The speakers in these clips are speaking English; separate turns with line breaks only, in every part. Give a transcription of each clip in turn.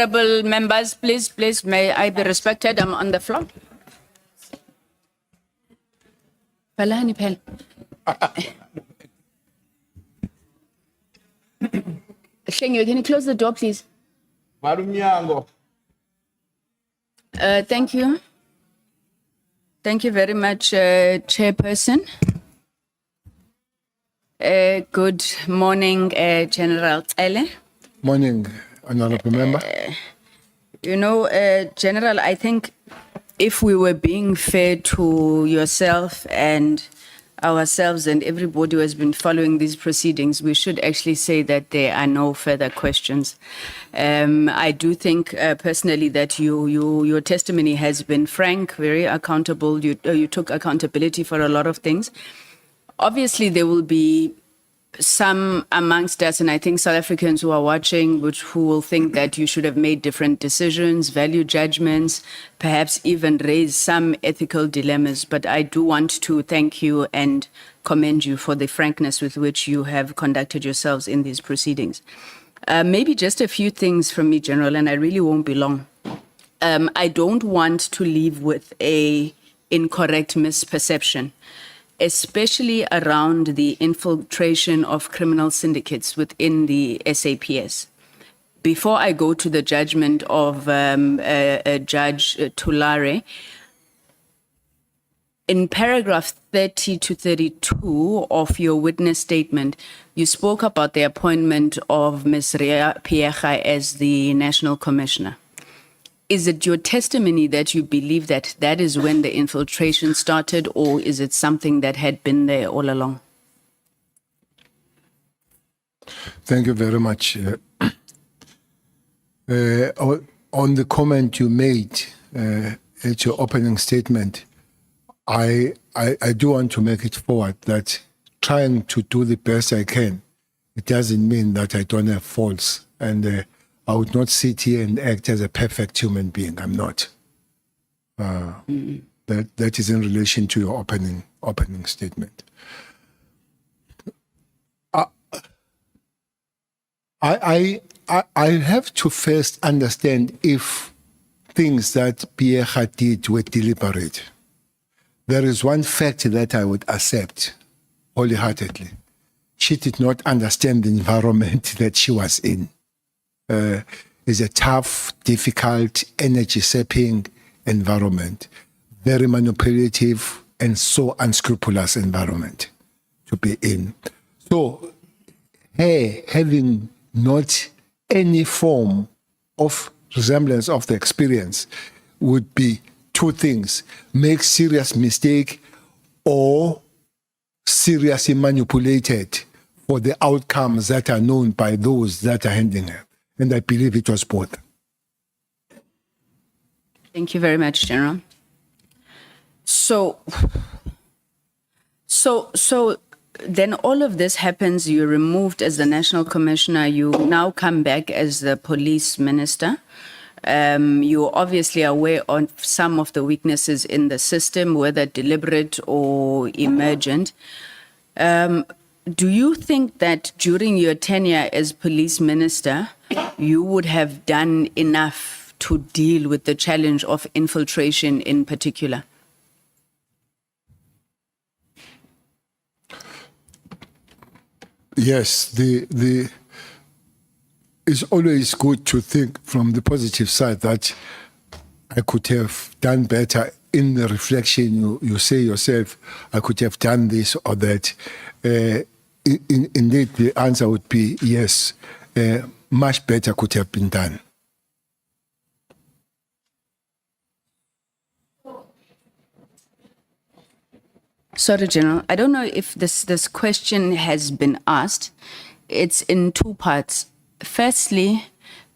Honorable members, please, may I be respected? I'm on the floor. Palani Pel. Shenyo, can you close the door, please? Thank you. Thank you very much, Chairperson. Good morning, General Cele.
Morning, Honorable Member.
General, I think if we were being fair to yourself and ourselves and everybody who has been following these proceedings, we should actually say that there are no further questions. I do think personally that your testimony has been frank, very accountable. You took accountability for a lot of things. Obviously, there will be some amongst us, and I think South Africans who are watching, who will think that you should have made different decisions, value judgments, perhaps even raise some ethical dilemmas. But I do want to thank you and commend you for the frankness with which you have conducted yourselves in these proceedings. Maybe just a few things from me, General, and I really won't be long. I don't want to leave with a incorrect misperception, especially around the infiltration of criminal syndicates within the SAPS. Before I go to the judgment of Judge Tulare, in paragraph 30 to 32 of your witness statement, you spoke about the appointment of Ms. Ria Piecha as the National Commissioner. Is it your testimony that you believe that that is when the infiltration started, or is it something that had been there all along?
Thank you very much. On the comment you made at your opening statement, I do want to make it forward that trying to do the best I can, it doesn't mean that I don't have faults. And I would not sit here and act as a perfect human being. I'm not. That is in relation to your opening statement. I have to first understand if things that Piecha did were deliberate. There is one fact that I would accept wholeheartedly. She did not understand the environment that she was in. Is a tough, difficult, energy-sapping environment, very manipulative and so unscrupulous environment to be in. So her having not any form of resemblance of the experience would be two things: make serious mistake or seriously manipulated for the outcomes that are known by those that are handling her. And I believe it was both.
Thank you very much, General. So then all of this happens, you're removed as the National Commissioner, you now come back as the Police Minister. You're obviously aware of some of the weaknesses in the system, whether deliberate or emergent. Do you think that during your tenure as Police Minister, you would have done enough to deal with the challenge of infiltration in particular?
Yes, it's always good to think from the positive side that I could have done better. In the reflection, you say yourself, I could have done this or that. Indeed, the answer would be yes. Much better could have been done.
Sorry, General. I don't know if this question has been asked. It's in two parts. Firstly,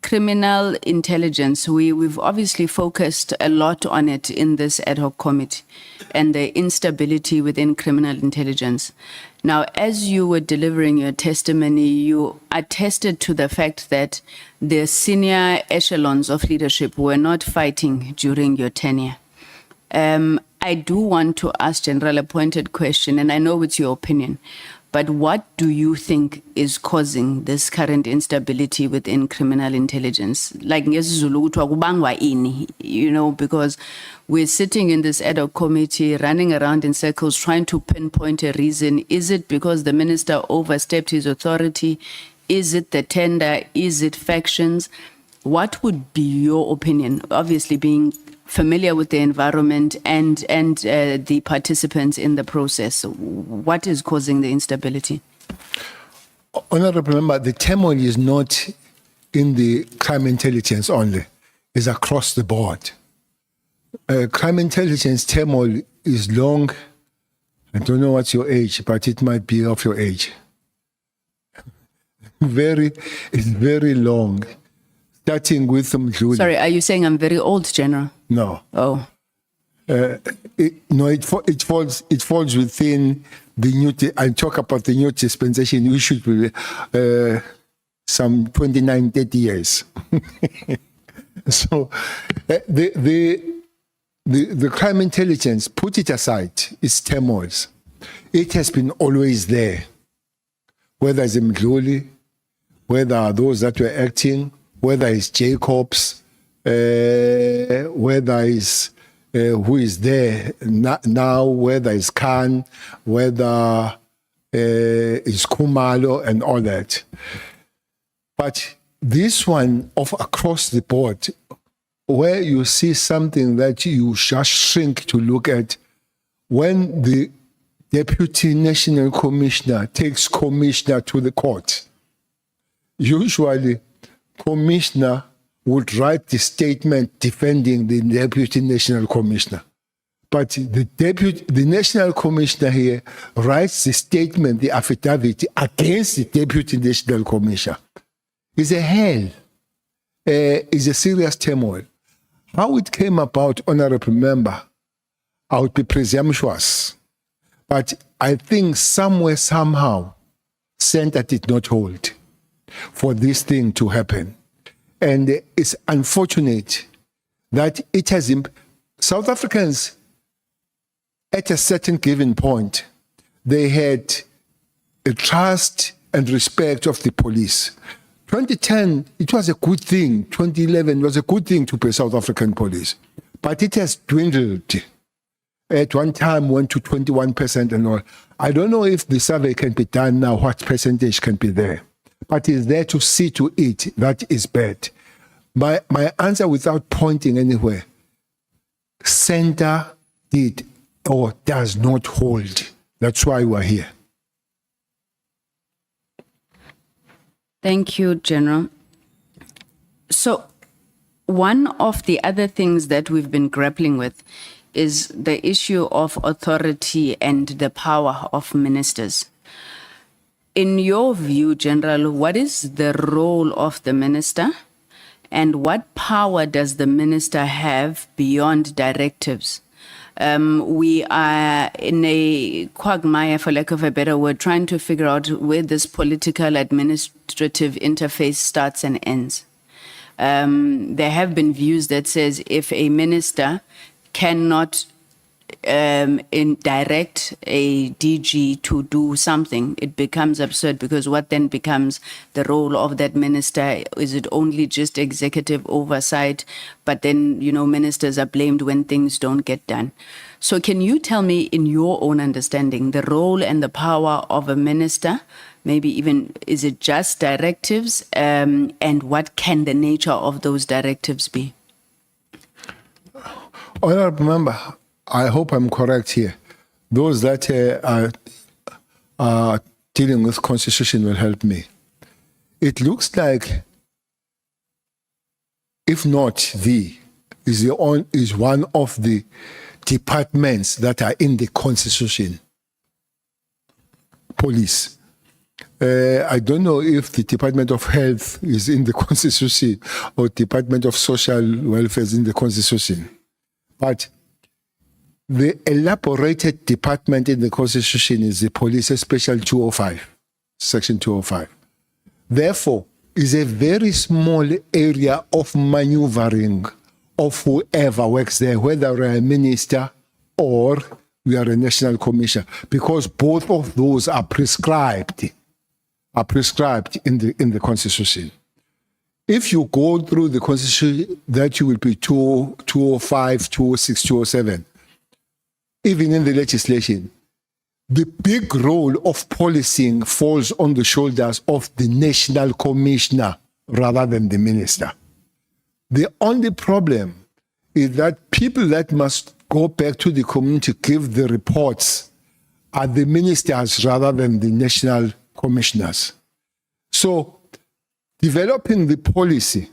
criminal intelligence. We've obviously focused a lot on it in this ad hoc committee and the instability within criminal intelligence. Now, as you were delivering your testimony, you attested to the fact that the senior echelons of leadership were not fighting during your tenure. I do want to ask General a pointed question, and I know it's your opinion, But what do you think is causing this current instability within criminal intelligence? Like, ngesiZulu kuthiwa kubangwa ini, you know, because we're sitting in this ad hoc committee, running around in circles, trying to pinpoint a reason. Is it because the minister overstepped his authority? Is it the tender? Is it factions? What would be your opinion? Obviously, being familiar with the environment and the participants in the process, what is causing the instability?
Honorable Member, the turmoil is not in the crime intelligence only, it's across the board. Crime intelligence turmoil is long. I don't know what's your age, but it might be of your age. It's very long. Starting with Mkhwanazi.
Sorry, are you saying I'm very old, General?
No.
Oh.
It falls within the new. I talk about the new dispensation. We should be some 29, 30 years. So the crime intelligence, put it aside, it's turmoils. It has been always there. Whether it's Mkhwanazi, whether those that were acting, whether it's Jacobs, whether it's who is there now, whether it's Khan, whether it's Kumalo and all that. But this one of across the board, where you see something that you just shrink to look at, when the Deputy National Commissioner takes Commissioner to the court, usually Commissioner would write the statement defending the Deputy National Commissioner. But the National Commissioner here writes the statement, the affidavit against the Deputy National Commissioner. It's a hell. It's a serious turmoil. How it came about, Honorable Member, I would be presumptuous. But I think somewhere, somehow, center did not hold for this thing to happen. And it's unfortunate that it has, South Africans, at a certain given point, they had a trust and respect of the police. 2010, it was a good thing. 2011 was a good thing to pay South African police. But it has dwindled. At one time, went to 21% and all. I don't know if the survey can be done now, what percentage can be there. But it's there to see to it. That is bad. My answer without pointing anywhere, center did or does not hold. That's why we're here.
Thank you, General. So one of the other things that we've been grappling with is the issue of authority and the power of ministers. In your view, General, what is the role of the minister and what power does the minister have beyond directives? We are in a quagmire, for lack of a better word, trying to figure out where this political administrative interface starts and ends. There have been views that says if a minister cannot direct a DG to do something, it becomes absurd, because what then becomes the role of that minister? Is it only just executive oversight? But then, you know, ministers are blamed when things don't get done. So can you tell me, in your own understanding, the role and the power of a minister? Maybe even, is it just directives? And what can the nature of those directives be?
Honorable Member, I hope I'm correct here. Those that are dealing with constitution will help me. It looks like, if not is one of the departments that are in the constitution. Police. I don't know if the Department of Health is in the constitution or Department of Social Welfare is in the constitution. But the elaborated department in the Constitution is the Police Special 205, Section 205. Therefore, is a very small area of maneuvering of whoever works there, whether a minister or we are a national commissioner, because both of those are prescribed in the Constitution. If you go through the Constitution, that you will be 205, 206, 207, even in the legislation, the big role of policing falls on the shoulders of the national commissioner rather than the minister. The only problem is that people that must go back to the community, give the reports, are the ministers rather than the national commissioners. So developing the policy,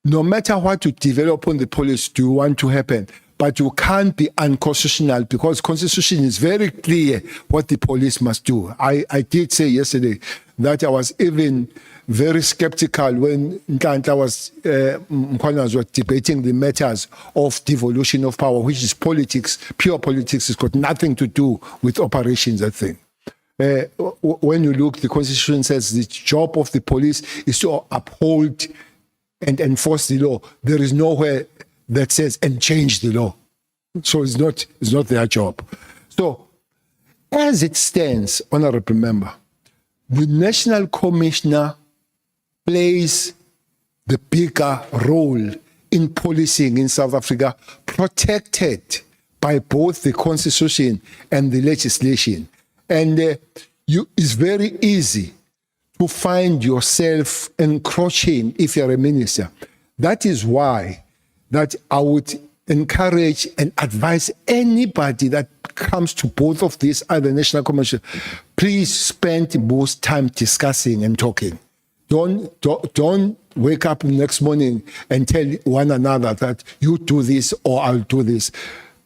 no matter what you develop on the policy, do you want to happen, but you can't be unconstitutional, because Constitution is very clear what the police must do. I did say yesterday that I was even very skeptical when Mkhwanazi was debating the matters of devolution of power, which is politics, pure politics. It's got nothing to do with operations, I think. When you look, the Constitution says the job of the police is to uphold and enforce the law. There is nowhere that says and change the law. So it's not their job. So as it stands, honorable member, the national commissioner plays the bigger role in policing in South Africa, protected by both the Constitution and the legislation. And it's very easy to find yourself encroaching if you're a minister. That is why that I would encourage and advise anybody that comes to both of these other national commissions, please spend most time discussing and talking. Don't wake up the next morning and tell one another that you do this or I'll do this.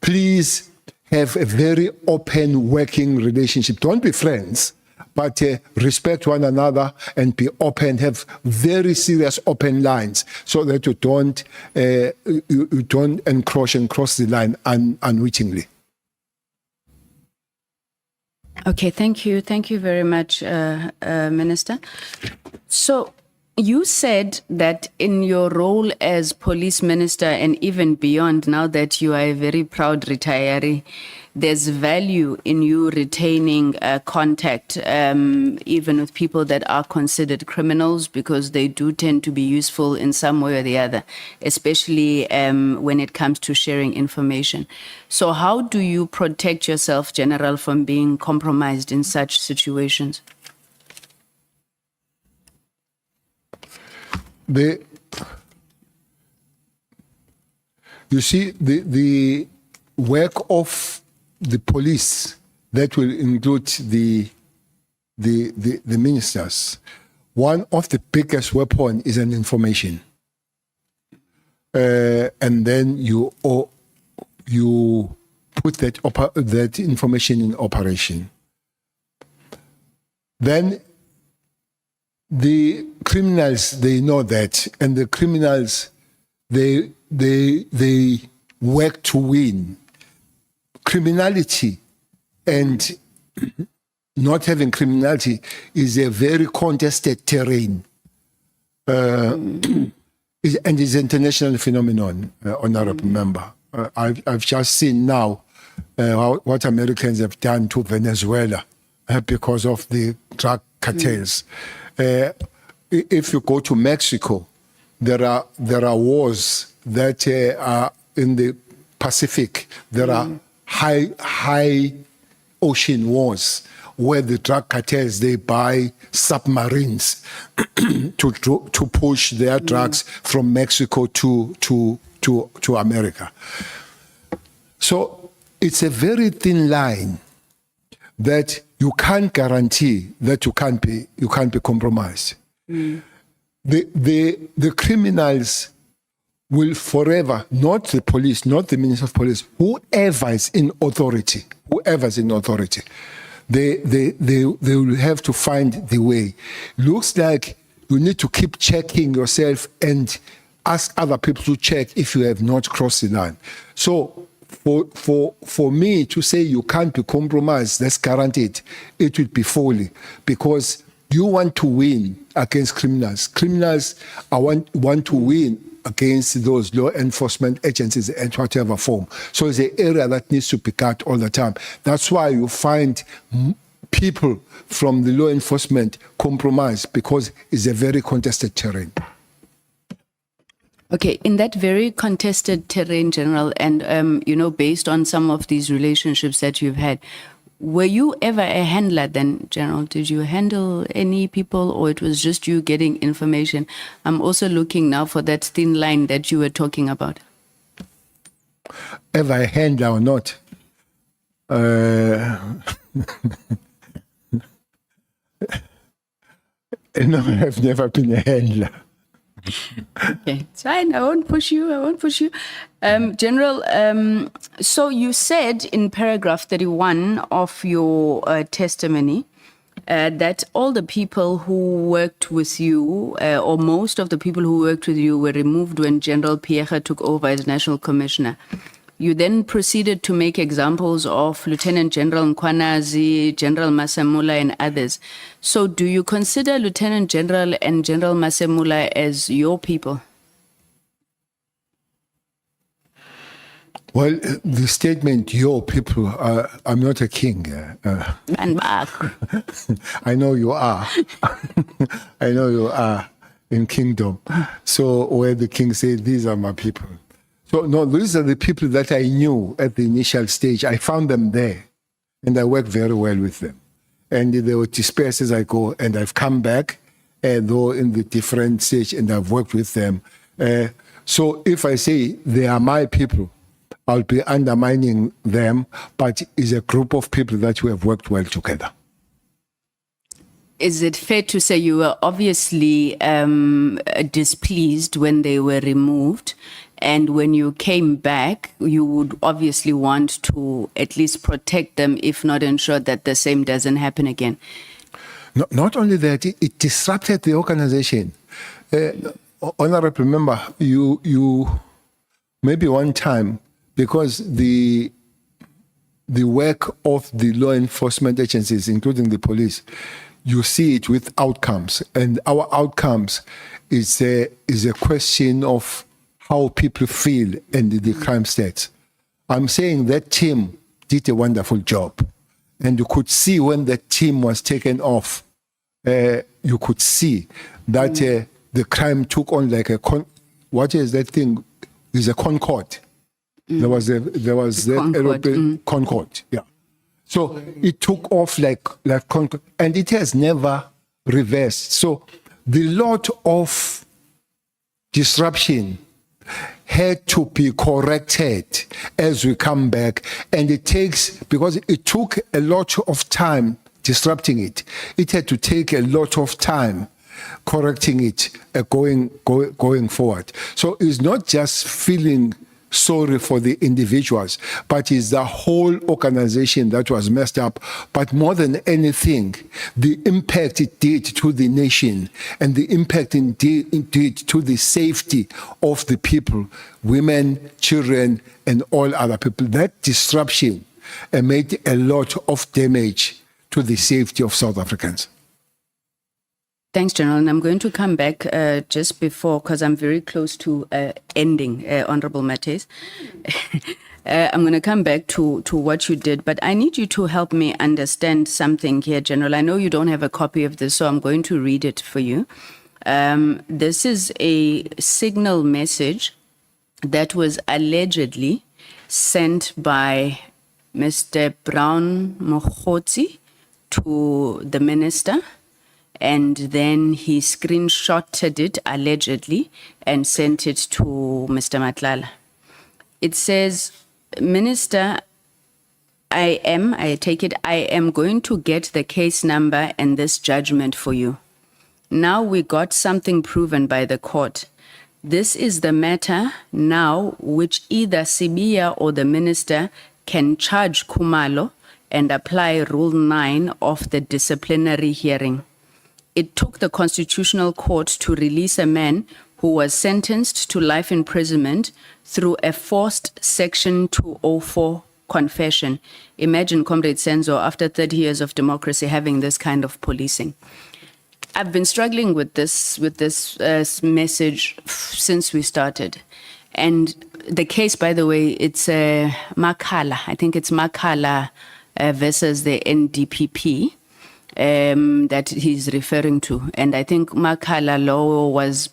Please have a very open working relationship. Don't be friends, but respect one another and be open. Have very serious open lines so that you don't encroach and cross the line unwittingly.
Okay, thank you. Thank you very much, Minister. So you said that in your role as police minister and even beyond, now that you are a very proud retiree, there's value in you retaining contact, even with people that are considered criminals, because they do tend to be useful in some way or the other, especially when it comes to sharing information. So how do you protect yourself, General, from being compromised in such situations? You see, the work of the police, that will include the ministers. One of the biggest weapon is an information, and then you put that information in operation. Then the criminals, they know that, and the criminals, they work to win. Criminality and not having criminality is a very contested terrain, and it's an international phenomenon, honorable member. I've just seen now what Americans have done to Venezuela because of the drug cartels. If you go to Mexico, there are wars that are in the Pacific. There are high ocean wars where the drug cartels, they buy submarines to push their drugs from Mexico to America. So it's a very thin line that you can't guarantee that you can't be compromised. The criminals will forever, not the police, not the Minister of Police, whoever is in authority, they will have to find the way. Looks like you need to keep checking yourself and ask other people to check if you have not crossed the line. So for me to say you can't be compromised, that's guaranteed, it will be folly, because you want to win against criminals. Criminals want to win
against those law enforcement agencies in whatever form. So it's an area that needs to be cut all the time. That's why you find people from the law enforcement compromise, because it's a very contested terrain.
Okay, in that very contested terrain, General, and based on some of these relationships that you've had, were you ever a handler then, General? Did you handle any people, or it was just you getting information? I'm also looking now for that thin line that you were talking about.
Ever a handler or not? No, I've never been a handler.
Okay, it's fine. I won't push you. General, so you said in paragraph 31 of your testimony that all the people who worked with you, or most of the people who worked with you, were removed when General Pierre took over as National Commissioner. You then proceeded to make examples of Lieutenant General Mkhwanazi, General Masemula, and others. So do you consider Lieutenant General and General Masemula as your people?
Well, the statement, your people, I'm not a king.
And back.
I know you are. I know you are in kingdom. So where the king said, these are my people. So no, these are the people that I knew at the initial stage. I found them there, and I worked very well with them. And they were dispersed as I go, and I've come back, though in the different stage, and I've worked with them. So if I say they are my people, I'll be undermining them, but it's a group of people that we have worked well together.
Is it fair to say you were obviously displeased when they were removed? And when you came back, you would obviously want to at least protect them, if not ensure that the same doesn't happen again.
No, not only that, it disrupted the organization. Honorable member, you maybe one time, because the work of the law enforcement agencies, including the police, you see it with outcomes. And our outcomes is a question of how people feel in the crime stats. I'm saying that team did a wonderful job. And you could see when the team was taken off, you could see that the crime took on like what is that thing? It's a Concorde. There was the aeroplane Concorde, yeah. So it took off like Concorde, and it has never reversed. So the lot of disruption had to be corrected as we come back. And it takes, because it took a lot of time disrupting it, it had to take a lot of time correcting it, going forward. So it's not just feeling sorry for the individuals, but it's the whole organization that was messed up. But more than anything, the impact it did to the nation and the impact it did to the safety of the people, women, children, and all other people. That disruption made a lot of damage to the safety of South Africans.
Thanks, General. And I'm going to come back just before, because I'm very close to ending, Honorable Mates. I'm going to come back to what you did, but I need you to help me understand something here, General. I know you don't have a copy of this, so I'm going to read it for you. This is a signal message that was allegedly sent by Mr. Brown Mkhwanazi to the minister. And then he screenshotted it, allegedly, and sent it to Mr. Matlala. It says, Minister, I am going to get the case number and this judgment for you. Now we got something proven by the court. This is the matter now which either Sibiya or the minister can charge Khumalo and apply Rule 9 of the disciplinary hearing. It took the Constitutional Court to release a man who was sentenced to life imprisonment through a forced Section 204 confession. Imagine, Comrade Senzo, after 30 years of democracy, having this kind of policing. I've been struggling with this message since we started, and the case, by the way, it's Makhala. I think it's Makhala versus the NDPP that he's referring to, and I think Makhala law was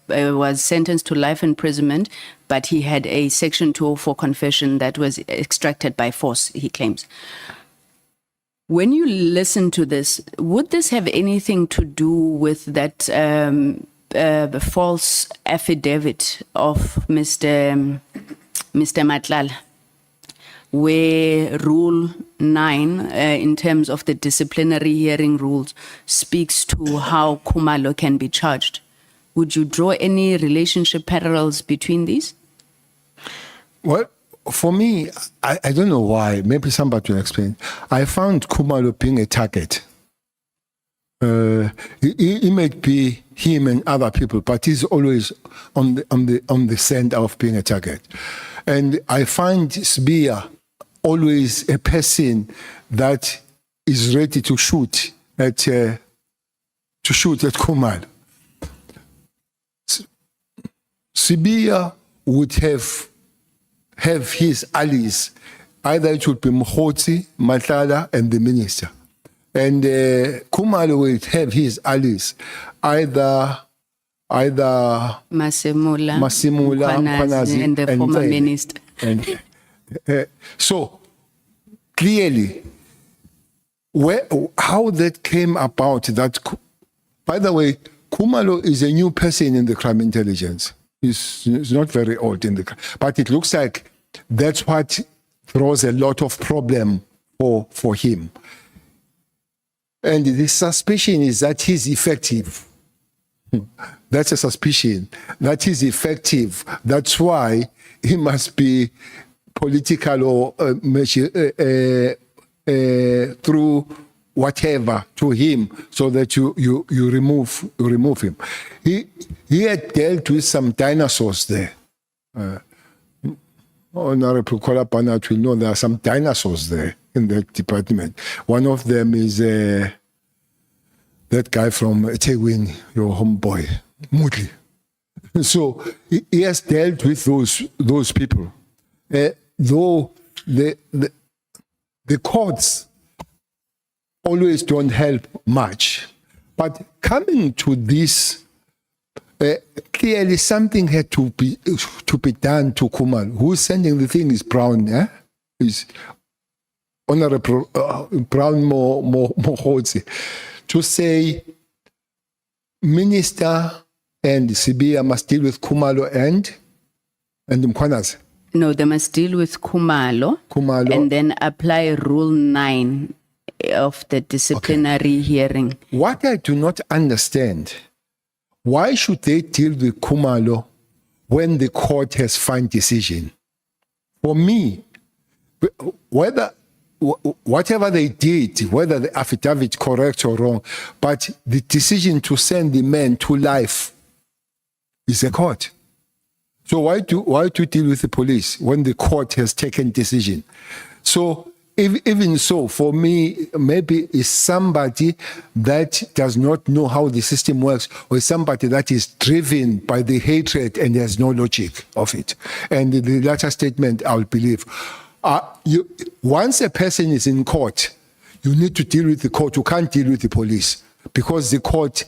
sentenced to life imprisonment, but he had a Section 204 confession that was extracted by force, he claims. When you listen to this, would this have anything to do with that false affidavit of Mr. Matlala, where Rule 9, in terms of the disciplinary hearing rules, speaks to how Khumalo can be charged? Would you draw any relationship parallels between these?
Well, for me, I don't know why. Maybe somebody will explain. I found Khumalo being a target. He might be him and other people, but he's always on the center of being a target. And I find Sibiya always a person that is ready to shoot at Khumalo. Sibiya would have his allies. Either it would be Mkhwanazi, Matlala, and the minister. And Khumalo would have his allies. Either
Masimula,
Mkhwanazi,
and the former minister.
So, clearly, how that came about, that, by the way, Khumalo is a new person in the crime intelligence. He's not very old in the, but it looks like that's what throws a lot of problem for him. And the suspicion is that he's effective. That's a suspicion that he's effective. That's why he must be political or through whatever to him, so that you remove him. He had dealt with some dinosaurs there. Honorable Kolapanat will know there are some dinosaurs there in that department. One of them is that guy from Tegwin, your homeboy, Mutli. So he has dealt with those people. Though the courts always don't help much. But coming to this, clearly something had to be done to Khumalo. Who's sending the thing is Brown, is Honorable Brown Mkhwanazi, to say Minister and Sibiya must deal with Khumalo and Mkhwanazi.
No, they must deal with Khumalo, and then apply Rule 9 of the disciplinary hearing.
What I do not understand, why should they deal with Khumalo when the court has final decision? For me, whatever they did, whether the affidavit correct or wrong, but the decision to send the man to life is the court. So why deal with the police when the court has taken decision? So even so, for me, maybe it's somebody that does not know how the system works, or somebody that is driven by the hatred and has no logic of it. And the latter statement, I'll believe. Once a person is in court, you need to deal with the court. You can't deal with the police, because the court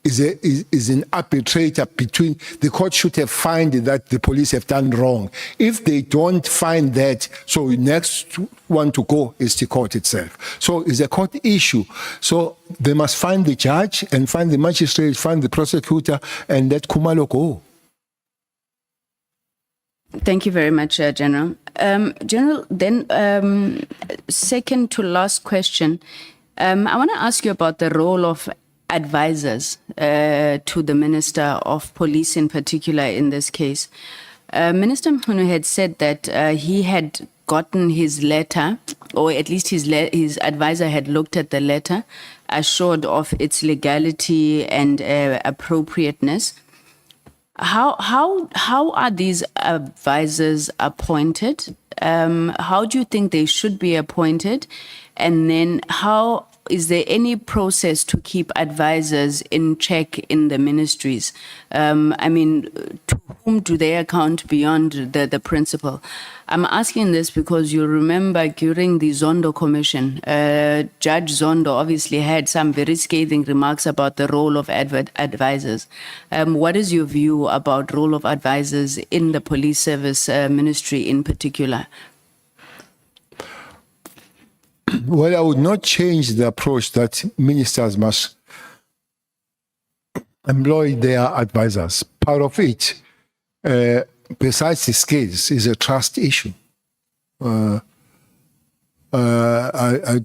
is an arbitrator between. The court should have found that the police have done wrong. If they don't find that, so next one to go is the court itself. So it's a court issue. So they must find the judge and find the magistrate, find the prosecutor, and let Khumalo go.
Thank you very much, General. General, then second to last question, I want to ask you about the role of advisors to the Minister of Police in particular in this case. Minister Mkhwanazi had said that he had gotten his letter, or at least his advisor had looked at the letter, assured of its legality and appropriateness. How are these advisors appointed? How do you think they should be appointed? And then how is there any process to keep advisors in check in the ministries? I mean, to whom do they account beyond the principal? I'm asking this because you remember during the Zondo Commission, Judge Zondo obviously had some very scathing remarks about the role of advisors. What is your view about role of advisors in the police service ministry in particular?
Well, I would not change the approach that ministers must employ their advisors. Part of it, besides the skills, is a trust issue. I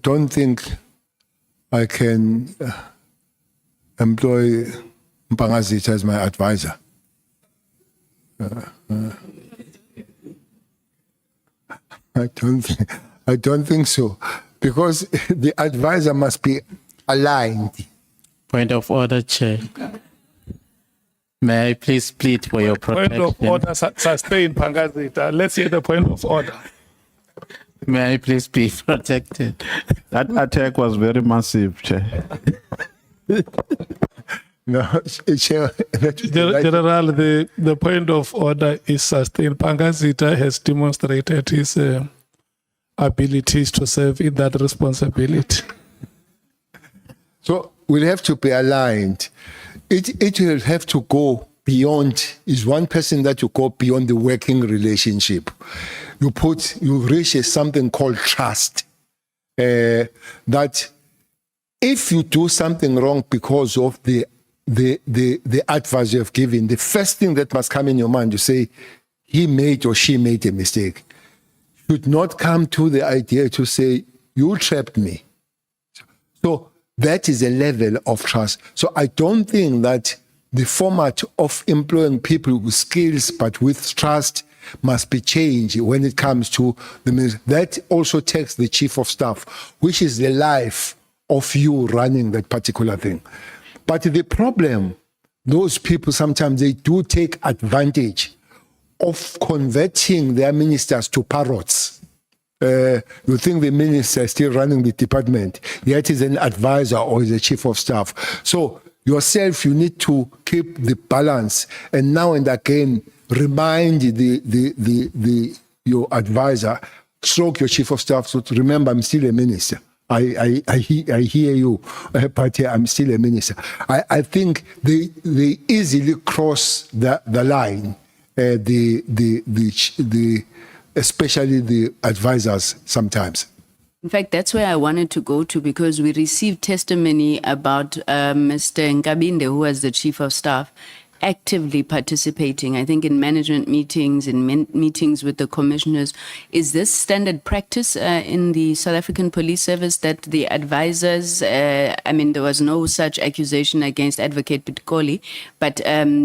don't think I can employ Mkhwanazi as my advisor. I don't think so, because the advisor must be aligned.
Point of order, Chair. May I please plead for your protection?
Point of order, sustain Mkhwanazi. Let's hear the point of order.
May I please be protected?
That attack was very massive, Chair.
No, Chair,
General, the point of order is sustained. Mkhwanazi has demonstrated his abilities to serve in that responsibility.
so we'll have to be aligned. It will have to go beyond, is one person that you go beyond the working relationship. You reach something called trust. That if you do something wrong because of the advice you have given, the first thing that must come in your mind, you say, he made or she made a mistake. Should not come to the idea to say, you trapped me. So that is a level of trust. So I don't think that the format of employing people with skills but with trust must be changed when it comes to the minister. That also takes the chief of staff, which is the life of you running that particular thing. But the problem, those people sometimes they do take advantage of converting their ministers to parrots. You think the minister is still running the department, yet is an advisor or is a chief of staff. So yourself, you need to keep the balance, and now and again remind your advisor, stroke your chief of staff, to remember I'm still a minister. I hear you, but I'm still a minister. I think they easily cross the line. Especially the advisors sometimes.
In fact, that's where I wanted to go to, because we received testimony about Mr. Nkabinde, who was the chief of staff, actively participating, I think, in management meetings, in meetings with the commissioners. Is this standard practice in the South African Police Service that the advisors, I mean, there was no such accusation against Advocate Bheki Cele, but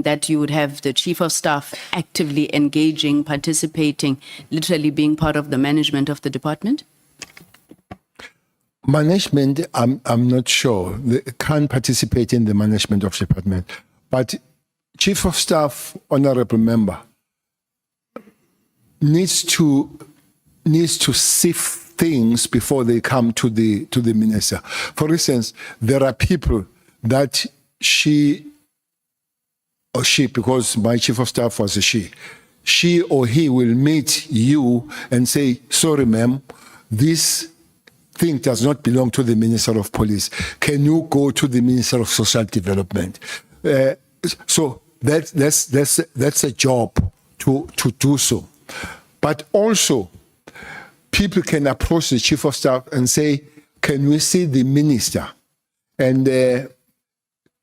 that you would have the chief of staff actively engaging, participating, literally being part of the management of the department?
Management, I'm not sure. They can't participate in the management of the department. But Chief of Staff, honorable member, needs to sift things before they come to the minister. For instance, there are people that she, because my Chief of Staff was a she or he will meet you and say, sorry, ma'am, this thing does not belong to the Minister of Police. Can you go to the Minister of Social Development? So that's a job to do so. But also, people can approach the Chief of Staff and say, can we see the minister? And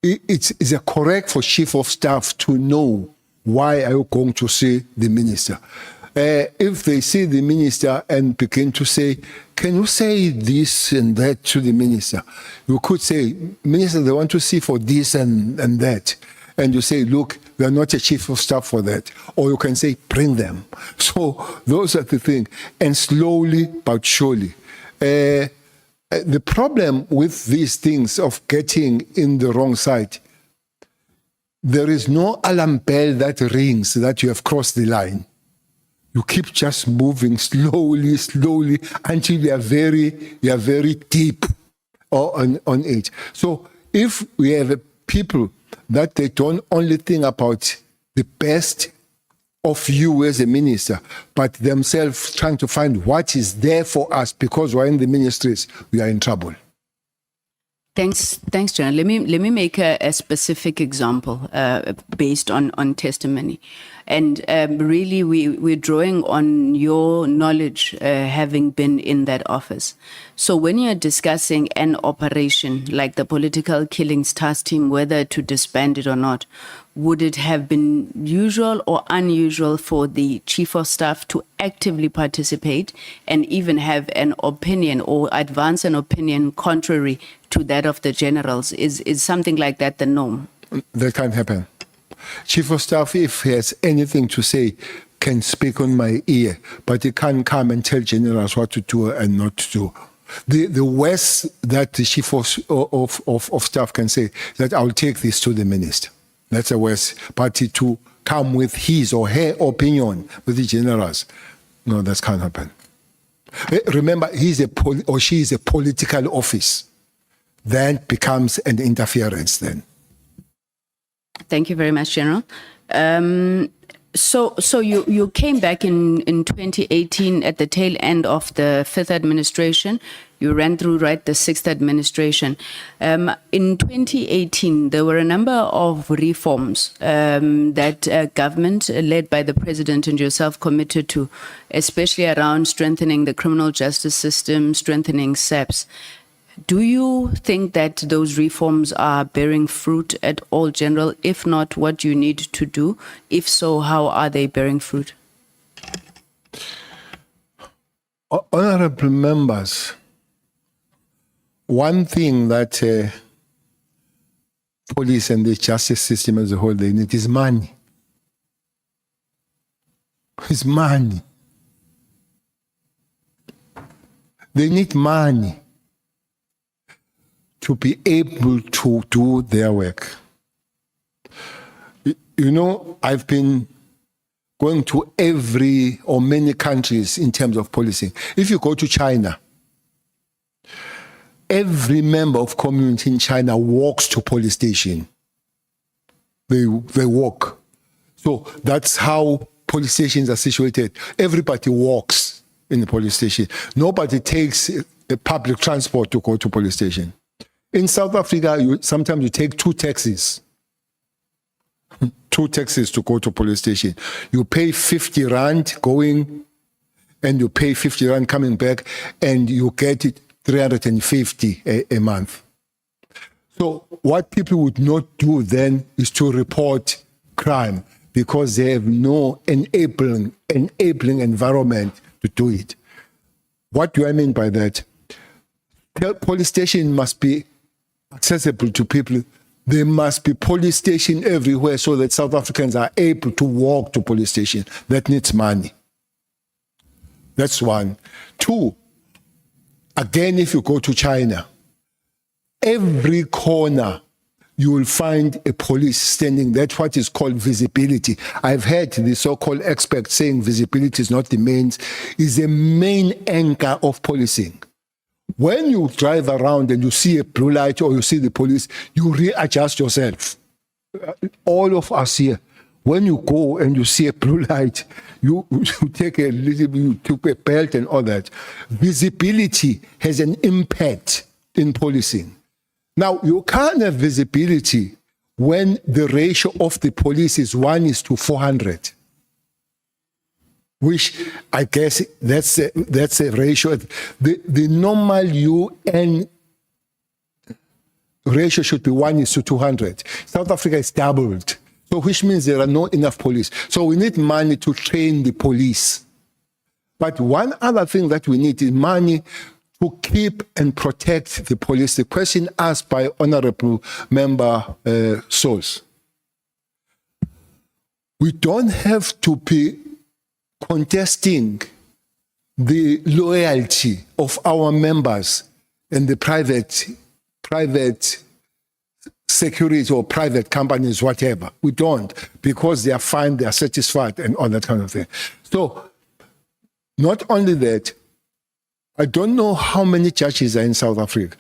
it's correct for Chief of Staff to know why are you going to see the minister. If they see the minister and begin to say, can you say this and that to the minister? You could say, minister, they want to see for this and that. And you say, look, we are not a chief of staff for that. Or you can say, bring them. So those are the things. And slowly but surely. The problem with these things of getting in the wrong side, there is no alarm bell that rings that you have crossed the line. You keep just moving slowly until you are very deep on it. So if we have people that they don't only think about the best of you as a minister, but themselves trying to find what is there for us because we're in the ministries, we are in trouble.
Thanks, General. Let me make a specific example based on testimony, and really we're drawing on your knowledge, having been in that office. So when you're discussing an operation like the political killings task team, whether to disband it or not, would it have been usual or unusual for the chief of staff to actively participate and even have an opinion or advance an opinion contrary to that of the generals? Is something like that the norm?
That can't happen. Chief of staff, if he has anything to say, can speak on my ear, but he can't come and tell generals what to do and not to do. The worst that the chief of staff can say that I'll take this to the minister. That's the worst party to come with his or her opinion with the generals. No, that can't happen. Remember, or she is a political office. Then becomes an interference then.
Thank you very much, General. So you came back in 2018 at the tail end of the 5th administration. You ran through, right, the 6th administration. In 2018, there were a number of reforms that government, led by the president and yourself, committed to, especially around strengthening the criminal justice system, strengthening SAPS. Do you think that those reforms are bearing fruit at all, General? If not, what do you need to do? If so, how are they bearing fruit?
Honorable members, one thing that police and the justice system as a whole, they need is money. It's money. They need money to be able to do their work. You know, I've been going to every or many countries in terms of policing. If you go to China, every member of community in China walks to police station. They walk. So that's how police stations are situated. Everybody walks in the police station. Nobody takes a public transport to go to police station. In South Africa, sometimes you take two taxis to go to police station. You pay 50 rand going and you pay 50 rand coming back, and you get it 350 a month. So what people would not do then is to report crime because they have no enabling environment to do it. What do I mean by that? The police station must be accessible to people. There must be police station everywhere so that South Africans are able to walk to police station. That needs money. That's one. Two, again, if you go to China, every corner you will find a police standing. That's what is called visibility. I've heard the so-called experts saying visibility is not the main, is the main anchor of policing. When you drive around and you see a blue light or you see the police, you readjust yourself. All of us here, when you go and you see a blue light, you take a little bit, you took a belt and all that. Visibility has an impact in policing. Now, you can't have visibility when the ratio of the police is 1:400. Which I guess that's a ratio. The normal UN ratio should be 1:200. South Africa is doubled. So which means there are not enough police. So we need money to train the police. But one other thing that we need is money to keep and protect the police. The question asked by Honorable Member Souls. We don't have to be contesting the loyalty of our members and the private security or private companies, whatever. We don't, because they are fine, they are satisfied and all that kind of thing. So not only that, I don't know how many churches are in South Africa.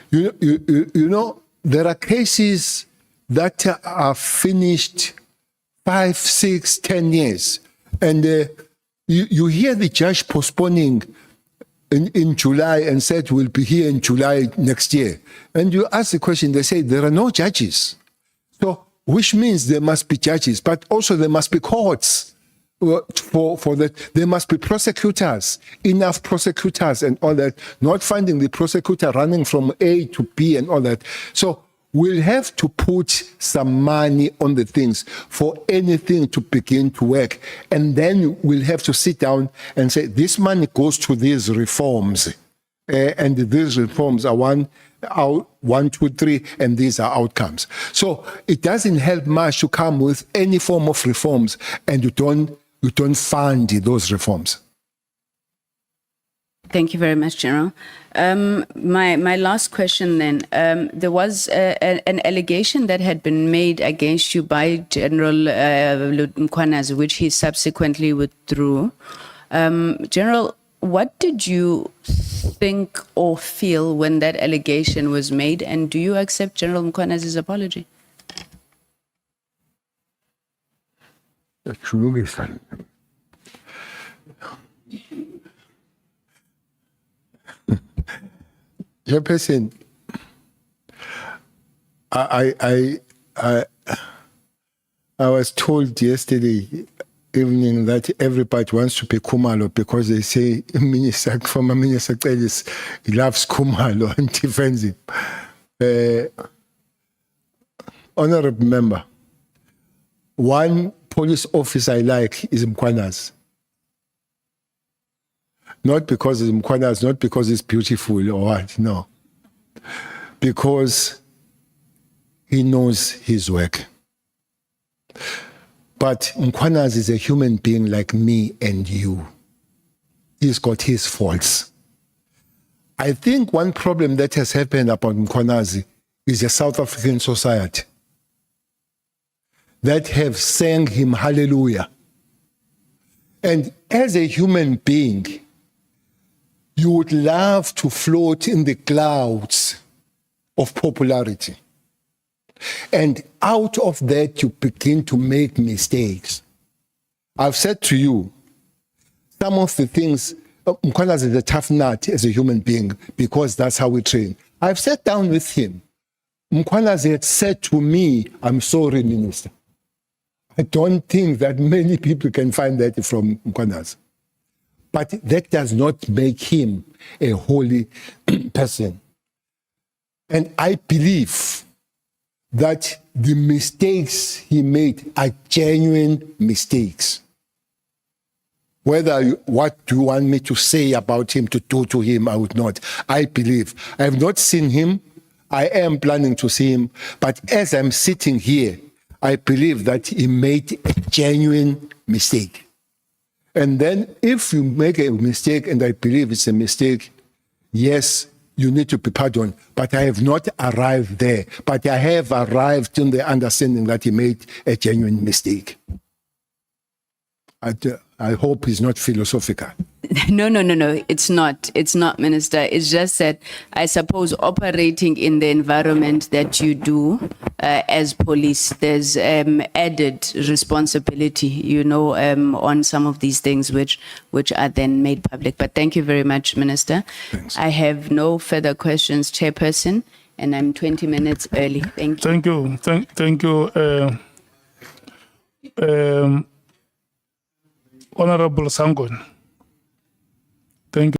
You know, there are cases that are finished 5, 6, 10 years. And you hear the judge postponing in July and said we'll be here in July next year. And you ask the question, they say there are no judges. So, which means there must be judges, but also there must be courts for that. There must be prosecutors, enough prosecutors and all that, not finding the prosecutor running from A to B and all that. So we'll have to put some money on the things for anything to begin to work. And then we'll have to sit down and say, this money goes to these reforms. And these reforms are 1, 2, 3, and these are outcomes. So it doesn't help much to come with any form of reforms and you don't fund those reforms.
Thank you very much, General. My last question then. There was an allegation that had been made against you by General Mkhwanazi, which he subsequently withdrew. General, what did you think or feel when that allegation was made, and do you accept General Mkhwanazi's apology?
Chairperson, I was told yesterday evening that everybody wants to be Khumalo because they say former Minister Celis, he loves Khumalo and defends him. Honorable member, one police officer I like is Mkhwanazi. Not because it's Mkhwanazi, not because it's beautiful or what, no. Because he knows his work. But Mkhwanazi is a human being like me and you. He's got his faults. I think one problem that has happened about Mkhwanazi is the South African society that have sang him hallelujah. And as a human being, you would love to float in the clouds of popularity. And out of that, you begin to make mistakes. I've said to you, some of the things, Mkhwanazi is a tough nut as a human being because that's how we train. I've sat down with him. Mkhwanazi had said to me, I'm sorry, Minister. I don't think that many people can find that from Mkhwanazi. But that does not make him a holy person. And I believe that the mistakes he made are genuine mistakes. What do you want me to say about him, to do to him, I would not. I believe. I have not seen him. I am planning to see him. But as I'm sitting here, I believe that he made a genuine mistake. And then if you make a mistake, and I believe it's a mistake, yes, you need to be pardoned. But I have not arrived there. But I have arrived in the understanding that he made a genuine mistake. I hope it's not philosophical.
No, it's not. It's not, Minister. It's just that I suppose operating in the environment that you do as police, there's added responsibility, on some of these things which are then made public. But thank you very much, Minister.
Thanks.
I have no further questions, Chairperson, and I'm 20 minutes early. Thank you.
Thank you. Honorable Sangoni. Thank you.